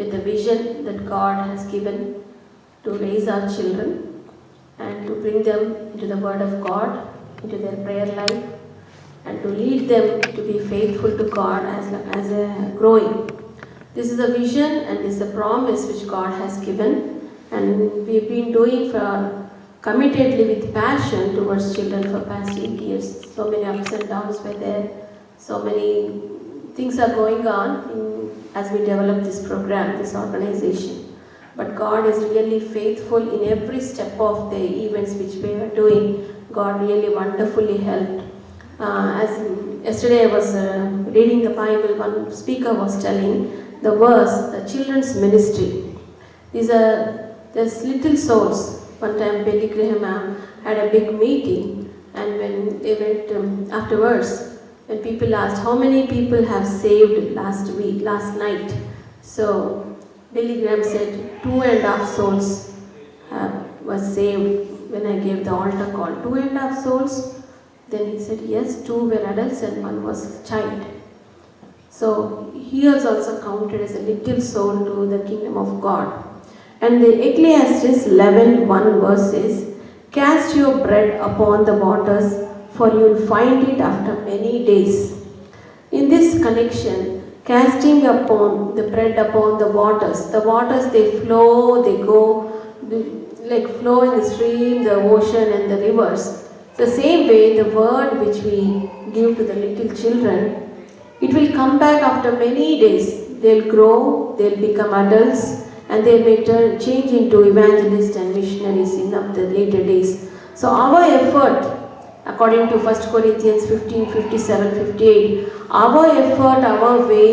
with the vision that God has given to raise our children and to bring them into the Word of God, into their prayer life, and to lead them to be faithful to God as a growing. This is a vision and this is a promise which God has given, and we've been doing committedly with passion towards children for past 8 years. So many ups and downs were there, so many things are going on as we develop this program, this organization. But God is really faithful in every step of the events which we are doing. God really wonderfully helped. As yesterday I was reading the Bible, one speaker was telling the verse, the children's ministry. There's little souls. One time Billy Graham had a big meeting, and when they went afterwards, when people asked how many people have saved last night, so Billy Graham said 2.5 souls was saved when I gave the altar call. 2.5 souls? Then he said yes, 2 were adults and 1 was a child. So he was also counted as a little soul to the kingdom of God. And the Ecclesiastes 11:1 verse says, "Cast your bread upon the waters, for you will find it after many days." In this connection, casting upon the bread upon the waters they flow, they go like flow in the stream, the ocean and the rivers. The same way, the word which we give to the little children, it will come back after many days. They'll grow, they'll become adults, and they may change into evangelists and missionaries in the later days. So our effort, according to 1 Corinthians 15:57-58, our effort, our way,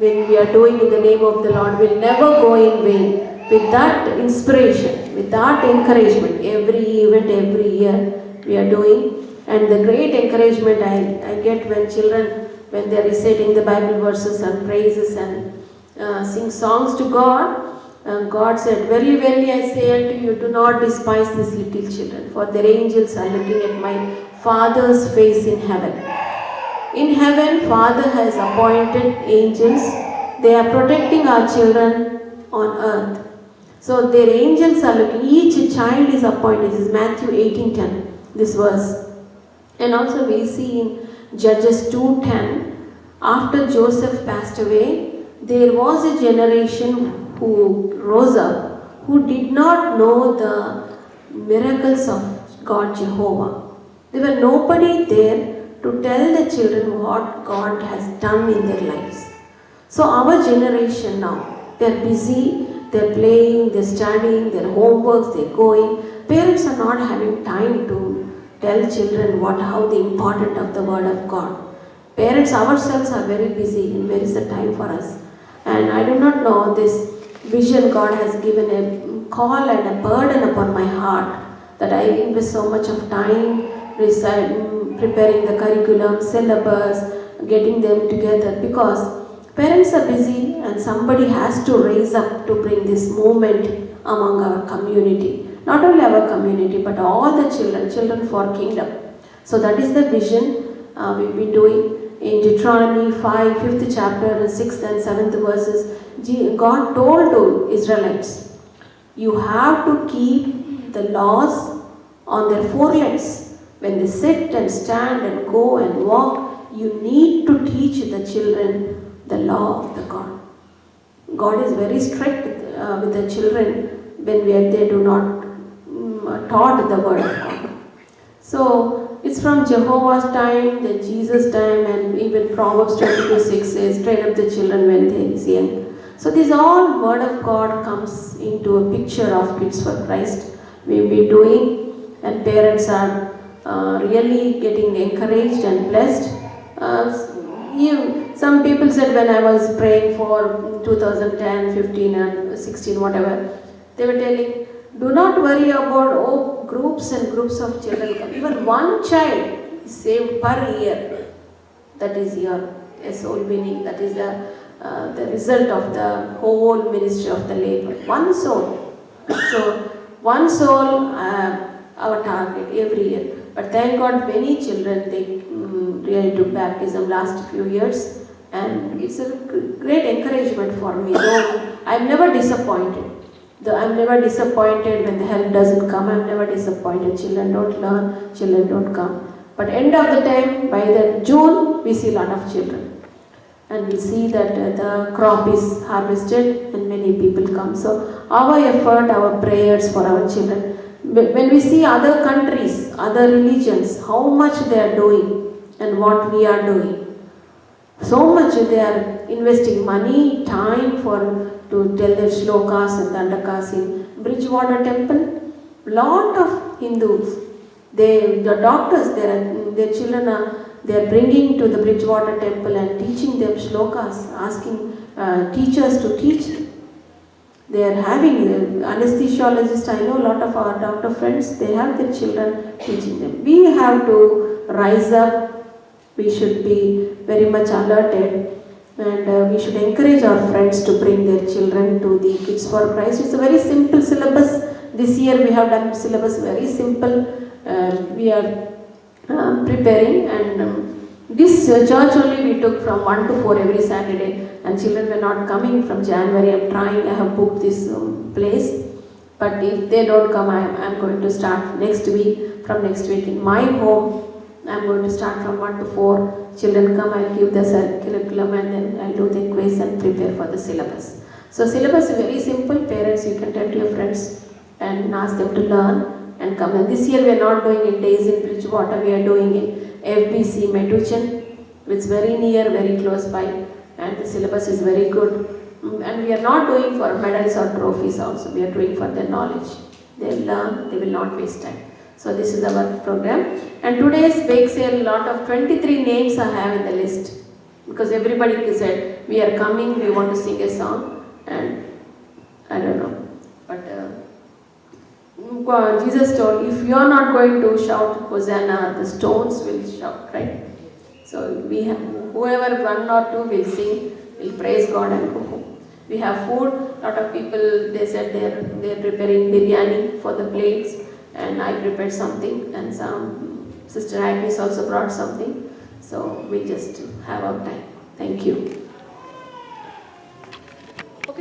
when we are doing in the name of the Lord, will never go in vain. With that inspiration, with that encouragement, every event, every year we are doing, and the great encouragement I get when children, when they are reciting the Bible verses and praises and sing songs to God, God said, "Verily, verily, I say unto you, do not despise these little children, for their angels are looking at my Father's face in heaven." In heaven, Father has appointed angels. They are protecting our children on earth. So their angels are looking, each child is appointed. This is Matthew 18:10, this verse. And also we see in Judges 2:10, after Joseph passed away, there was a generation who rose up, who did not know the miracles of God Jehovah. There were nobody there to tell the children what God has done in their lives. So our generation now, they're busy, they're playing, they're studying, their homeworks, they're going. Parents are not having time to tell children how the importance of the Word of God. Parents ourselves are very busy, and where is the time for us? And I do not know, this vision God has given a call and a burden upon my heart that I invest so much of time preparing the curriculum, syllabus, getting them together, because parents are busy and somebody has to raise up to bring this movement among our community. Not only our community, but all the children for kingdom. So that is the vision we've been doing. In Deuteronomy 5, 5th chapter, 6th and 7th verses, God told to Israelites, you have to keep the laws on their forelegs. When they sit and stand and go and walk, you need to teach the children the law of the God. God is very strict with the children when they do not taught the Word of God. So it's from Jehovah's time, the Jesus time, and even Proverbs 22:6 says, train up the children when they are young. So this all Word of God comes into a picture of Kids for Christ we'll be doing, and parents are really getting encouraged and blessed. Some people said when I was praying for 2010, 15 and 16, whatever, they were telling, do not worry about groups and groups of children. Even one child is saved per year. That is your soul winning. That is the result of the whole ministry of the labor. One soul. So one soul, our target every year. But thank God, many children they really took baptism last few years, and it's a great encouragement for me. Though I'm never disappointed. I'm never disappointed when the help doesn't come. I'm never disappointed. Children don't learn, children don't come. But end of the time, by the June, we see a lot of children. And we see that the crop is harvested and many people come. So our effort, our prayers for our children. When we see other countries, other religions, how much they are doing and what we are doing. So much they are investing money, time to tell their shlokas and dandakas in Bridgewater Temple. Lot of Hindus, the doctors, their children they are bringing to the Bridgewater Temple and teaching them shlokas, asking teachers to teach. They are having anesthesiologists. I know a lot of our doctor friends. They have their children teaching them. We have to rise up. We should be very much alerted, and we should encourage our friends to bring their children to the Kids for Christ. It's a very simple syllabus. This year we have done syllabus very simple. We are preparing, and this church only we took from 1 to 4 every Saturday, and children were not coming from January. I have booked this place, but if they don't come, I am going to start next week. From next week in my home, I am going to start from 1 to 4. Children come, I'll give the curriculum, and then I'll do the quiz and prepare for the syllabus. So syllabus is very simple. Parents, you can tell to your friends and ask them to learn and come. And this year we are not doing it days in Bridgewater, we are doing it FBC Metuchen, which is very near, very close by, and the syllabus is very good. And we are not doing for medals or trophies also, we are doing for their knowledge. They learn, they will not waste time. So this is our program. And today's bake sale, lot of 23 names I have in the list. Because everybody said, we are coming, we want to sing a song. And I don't know. But Jesus told, if you are not going to shout Hosanna, the stones will shout, right? So we have, whoever 1 or 2 will sing, will praise God and go home. We have food, lot of people, they said they're preparing biryani for the plates. And I prepared something, and some Sister Agnes also brought something. So we just have our time. Thank you.